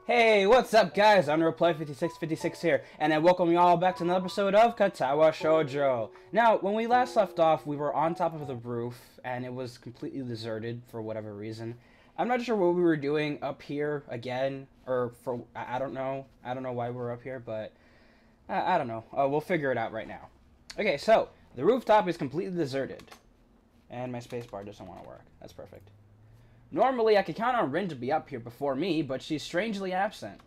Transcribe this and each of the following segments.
Hey, what's up guys? I'm Reply5656 here, and I welcome you all back to another episode of Katawa Shoujo. Now, when we last left off, we were on top of the roof, and it was completely deserted for whatever reason. I'm not sure what we were doing up here again, or for, I don't know. I don't know why we're up here, but I don't know. We'll figure it out right now. Okay, so, the rooftop is completely deserted, and my spacebar doesn't want to work. That's perfect. Normally, I could count on Rin to be up here before me, but she's strangely absent.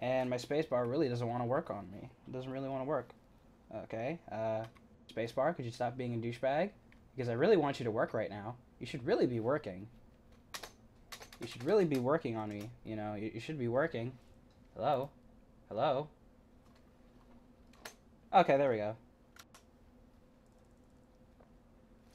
And my spacebar really doesn't want to work on me. It doesn't really want to work. Okay, spacebar, could you stop being a douchebag? Because I really want you to work right now. You should really be working. You should really be working on me. You know, you should be working. Hello? Hello? Okay, there we go.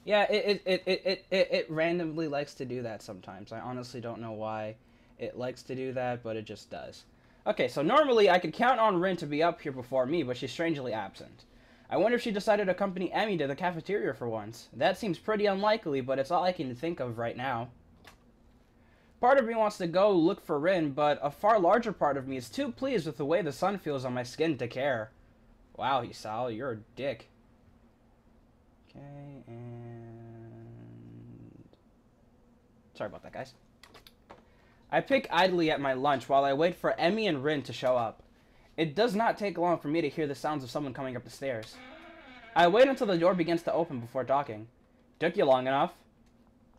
Yeah, it randomly likes to do that sometimes. I honestly don't know why it likes to do that, but it just does. Okay, so normally I could count on Rin to be up here before me, but she's strangely absent. I wonder if she decided to accompany Emmy to the cafeteria for once. That seems pretty unlikely, but it's all I can think of right now. Part of me wants to go look for Rin, but a far larger part of me is too pleased with the way the sun feels on my skin to care. Wow, Hisao, you're a dick. Okay, and... sorry about that, guys. I pick idly at my lunch while I wait for Emmy and Rin to show up. It does not take long for me to hear the sounds of someone coming up the stairs. I wait until the door begins to open before talking. Took you long enough.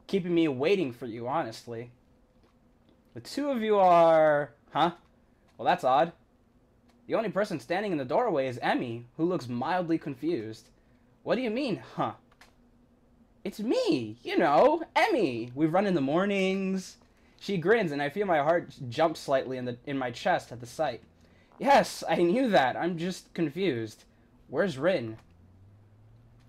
Keeping me waiting for you, honestly. The two of you are... huh? Well, that's odd. The only person standing in the doorway is Emmy, who looks mildly confused. What do you mean, huh? It's me, you know, Emmy. We run in the mornings. She grins, and I feel my heart jump slightly in my chest at the sight. Yes, I knew that. I'm just confused. Where's Rin?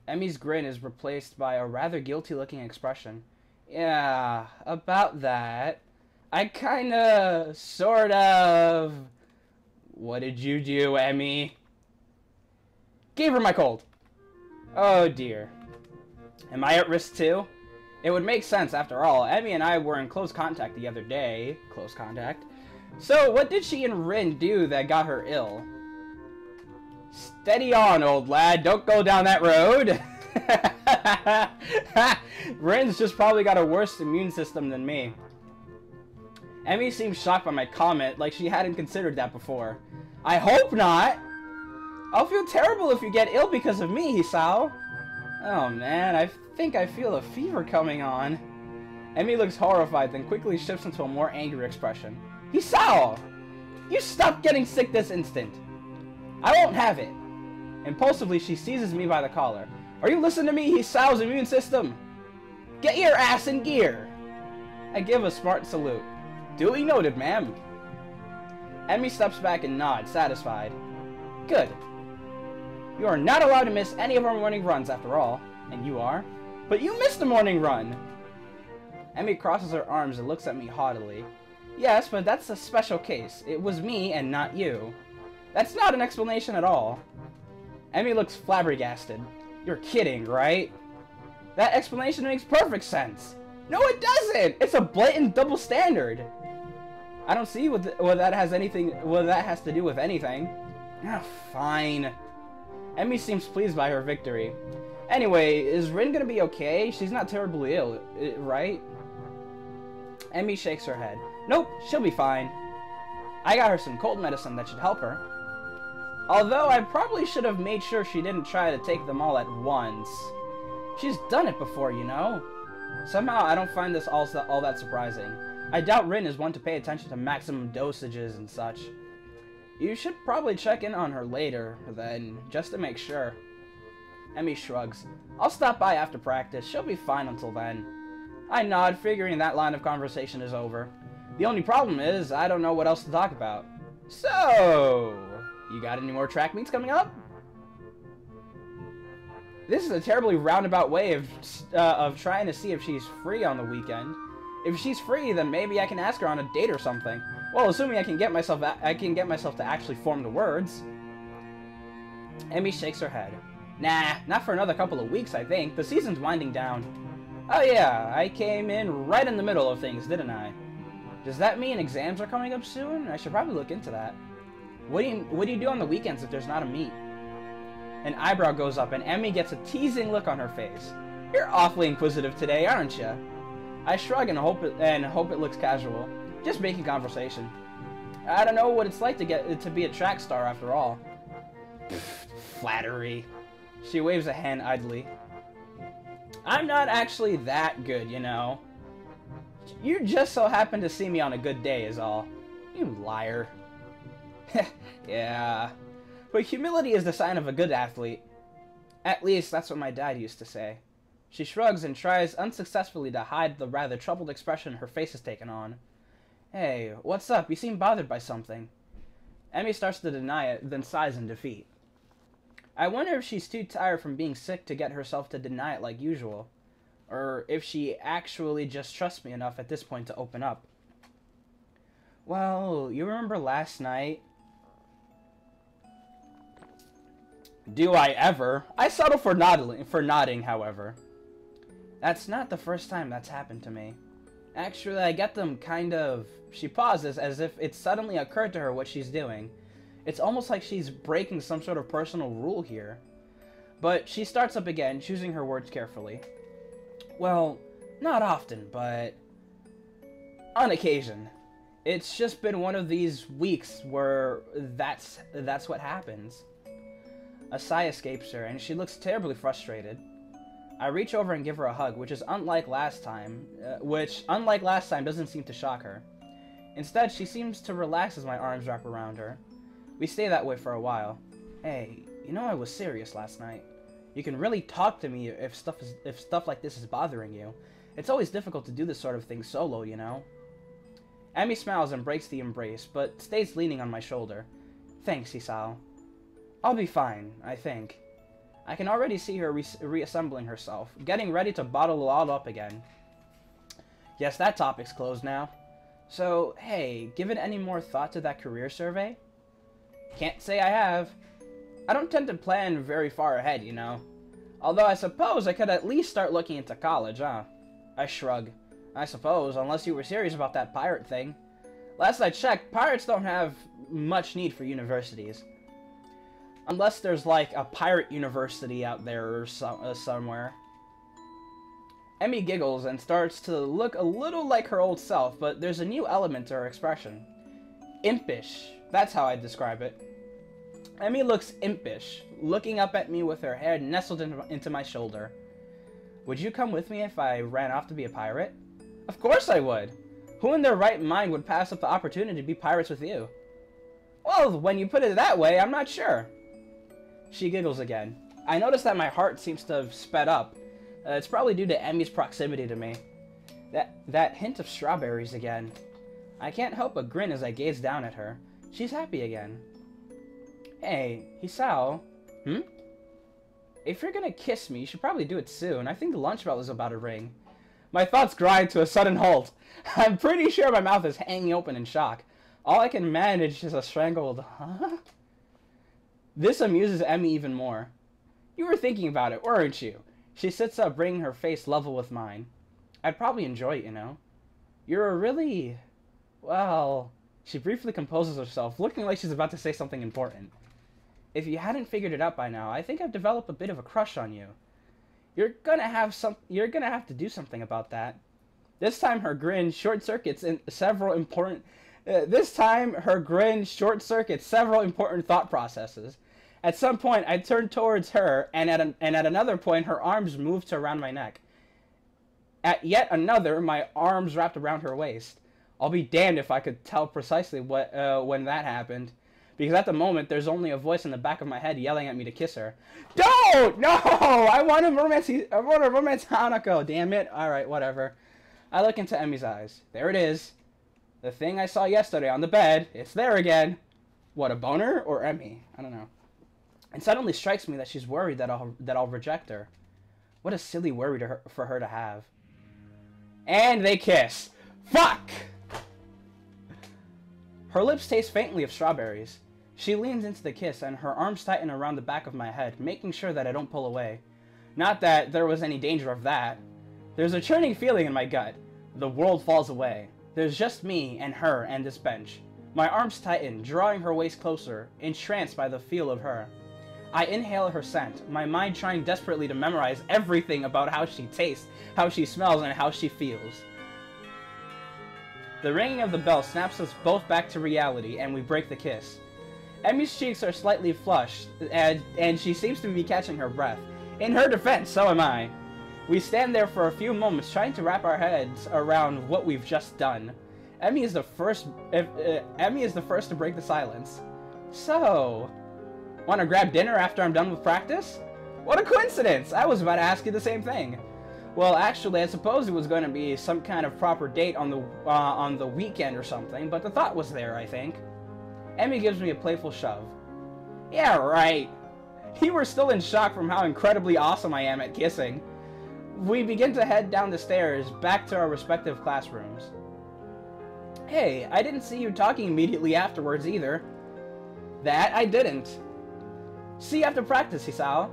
Emmy's grin is replaced by a rather guilty-looking expression. Yeah, about that. I kinda, sort of... What did you do, Emmy? Gave her my cold. Oh dear. Am I at risk too? It would make sense after all. Emmy and I were in close contact the other day. Close contact. So what did she and Rin do that got her ill? Steady on, old lad. Don't go down that road. Rin's just probably got a worse immune system than me. Emmy seems shocked by my comment, like she hadn't considered that before. I hope not. I'll feel terrible if you get ill because of me, Hisao. Oh man, I think I feel a fever coming on. Emmy looks horrified, then quickly shifts into a more angry expression. Hisao! You stop getting sick this instant. I won't have it. Impulsively, she seizes me by the collar. Are you listening to me, Hisao's immune system? Get your ass in gear! I give a smart salute. Duly noted, ma'am. Emmy steps back and nods, satisfied. Good. You are not allowed to miss any of our morning runs, after all. And you are? But you missed the morning run! Emmy crosses her arms and looks at me haughtily. Yes, but that's a special case. It was me and not you. That's not an explanation at all. Emmy looks flabbergasted. You're kidding, right? That explanation makes perfect sense. No, it doesn't! It's a blatant double standard. I don't see what that has to do with anything. Ah, fine. Emmy seems pleased by her victory. Anyway, is Rin gonna be okay? She's not terribly ill, right? Emmy shakes her head. Nope, she'll be fine. I got her some cold medicine that should help her. Although I probably should have made sure she didn't try to take them all at once. She's done it before, you know? Somehow I don't find this all that surprising. I doubt Rin is one to pay attention to maximum dosages and such. You should probably check in on her later, then, just to make sure. Emmy shrugs. I'll stop by after practice. She'll be fine until then. I nod, figuring that line of conversation is over. The only problem is, I don't know what else to talk about. So, you got any more track meets coming up? This is a terribly roundabout way of trying to see if she's free on the weekend. If she's free, then maybe I can ask her on a date or something. Well, assuming I can get myself to actually form the words. Emmy shakes her head. Nah, not for another couple of weeks, I think. The season's winding down. Oh yeah, I came in right in the middle of things, didn't I? Does that mean exams are coming up soon? I should probably look into that. What do you do on the weekends if there's not a meet? An eyebrow goes up and Emmy gets a teasing look on her face. You're awfully inquisitive today, aren't you? I shrug and hope it looks casual. Just making conversation. I don't know what it's like to be a track star after all. Flattery. She waves a hand idly. I'm not actually that good, you know. You just so happen to see me on a good day is all. You liar. Yeah. But humility is the sign of a good athlete. At least, that's what my dad used to say. She shrugs and tries unsuccessfully to hide the rather troubled expression her face has taken on. Hey, what's up? You seem bothered by something. Emmy starts to deny it, then sighs in defeat. I wonder if she's too tired from being sick to get herself to deny it like usual. Or if she actually just trusts me enough at this point to open up. Well, you remember last night? Do I ever? I settle for nodding, however. That's not the first time that's happened to me. Actually, I get them kind of... She pauses as if it suddenly occurred to her what she's doing. It's almost like she's breaking some sort of personal rule here. But she starts up again, choosing her words carefully. Well, not often, but... on occasion. It's just been one of these weeks where that's what happens. A sigh escapes her, and she looks terribly frustrated. I reach over and give her a hug, which unlike last time, doesn't seem to shock her. Instead, she seems to relax as my arms wrap around her. We stay that way for a while. Hey, you know I was serious last night. You can really talk to me if stuff like this is bothering you. It's always difficult to do this sort of thing solo, you know? Emmy smiles and breaks the embrace, but stays leaning on my shoulder. Thanks, Hisao. I'll be fine, I think. I can already see her reassembling herself, getting ready to bottle it all up again. Yes, that topic's closed now. So, hey, given any more thought to that career survey? Can't say I have. I don't tend to plan very far ahead, you know. Although I suppose I could at least start looking into college, huh? I shrug. I suppose, unless you were serious about that pirate thing. Last I checked, pirates don't have much need for universities. Unless there's like a pirate university out there or somewhere. Emmy giggles and starts to look a little like her old self, but there's a new element to her expression. Impish. That's how I'd describe it. Emmy looks impish, looking up at me with her head nestled into my shoulder. Would you come with me if I ran off to be a pirate? Of course I would. Who in their right mind would pass up the opportunity to be pirates with you? Well, when you put it that way, I'm not sure. She giggles again. I notice that my heart seems to have sped up. It's probably due to Emmy's proximity to me. That hint of strawberries again. I can't help but grin as I gaze down at her. She's happy again. Hey, Hisao. If you're gonna kiss me, you should probably do it soon. I think the lunch bell is about to ring. My thoughts grind to a sudden halt. I'm pretty sure my mouth is hanging open in shock. All I can manage is a strangled, huh? This amuses Emmy even more. You were thinking about it, weren't you? She sits up, bringing her face level with mine. I'd probably enjoy it, you know. You're a really... well... She briefly composes herself, looking like she's about to say something important. If you hadn't figured it out by now, I think I've developed a bit of a crush on you. You're gonna have to do something about that. This time her grin short-circuits several important thought processes. At some point, I turned towards her, and at another point, her arms moved to around my neck. At yet another, my arms wrapped around her waist. I'll be damned if I could tell precisely when that happened. Because at the moment, there's only a voice in the back of my head yelling at me to kiss her. Don't! No! I want to romance Hanako, damn it. Alright, whatever. I look into Emmy's eyes. There it is. The thing I saw yesterday on the bed. It's there again. What, a boner or Emmy? I don't know. It suddenly strikes me that she's worried that I'll reject her. What a silly worry for her to have. And they kiss. Fuck! Her lips taste faintly of strawberries. She leans into the kiss, and her arms tighten around the back of my head, making sure that I don't pull away. Not that there was any danger of that. There's a churning feeling in my gut. The world falls away. There's just me and her and this bench. My arms tighten, drawing her waist closer, entranced by the feel of her. I inhale her scent, my mind trying desperately to memorize everything about how she tastes, how she smells, and how she feels. The ringing of the bell snaps us both back to reality, and we break the kiss. Emmy's cheeks are slightly flushed, and she seems to be catching her breath. In her defense, so am I. We stand there for a few moments, trying to wrap our heads around what we've just done. Emmy is the first to break the silence. So, want to grab dinner after I'm done with practice? What a coincidence! I was about to ask you the same thing. Well, actually, I suppose it was going to be some kind of proper date on the weekend or something, but the thought was there, I think. Emmy gives me a playful shove. Yeah, right. You were still in shock from how incredibly awesome I am at kissing. We begin to head down the stairs, back to our respective classrooms. Hey, I didn't see you talking immediately afterwards either. That I didn't. See you after practice, Hisao.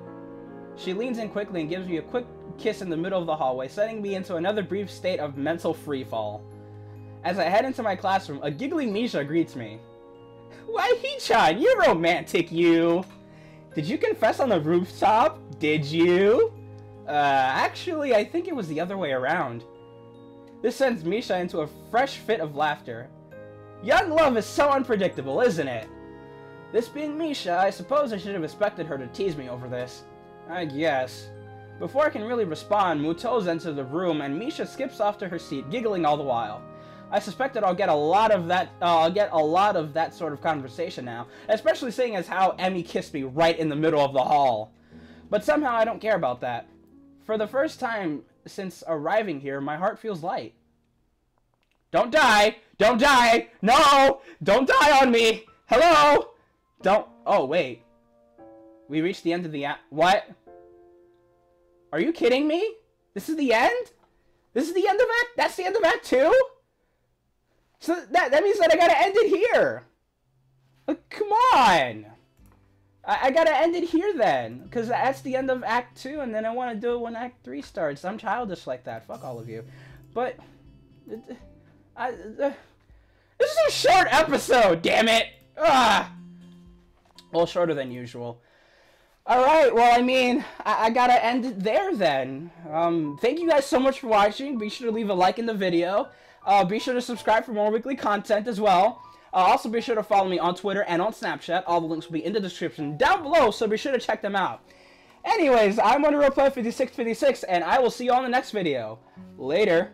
She leans in quickly and gives me a quick kiss in the middle of the hallway, sending me into another brief state of mental freefall. As I head into my classroom, a giggling Misha greets me. Why, Hee-chan, you're romantic, you! Did you confess on the rooftop? Did you? Actually, I think it was the other way around. This sends Misha into a fresh fit of laughter. Young love is so unpredictable, isn't it? This being Misha, I suppose I should have expected her to tease me over this. I guess. Before I can really respond, Muto's enters the room and Misha skips off to her seat, giggling all the while. I suspect that I'll get a lot of that sort of conversation now, especially seeing as how Emmy kissed me right in the middle of the hall. But somehow I don't care about that. For the first time since arriving here, my heart feels light. Don't die! Don't die! No! Don't die on me! Hello! Don't... Oh, wait. We reached the end of the act. What? Are you kidding me? This is the end? This is the end of Act... That's the end of Act 2? So that means that I gotta end it here. Like, come on. I gotta end it here then. Because that's the end of Act 2, and then I want to do it when Act 3 starts. I'm childish like that. Fuck all of you. But... this is a short episode, damn it! Ah! Well, shorter than usual. Alright, well, I mean, I gotta end it there then. Thank you guys so much for watching. Be sure to leave a like in the video. Be sure to subscribe for more weekly content as well. Also, be sure to follow me on Twitter and on Snapchat. All the links will be in the description down below, so be sure to check them out. Anyways, I'm Wonder5656, and I will see you on the next video. Later.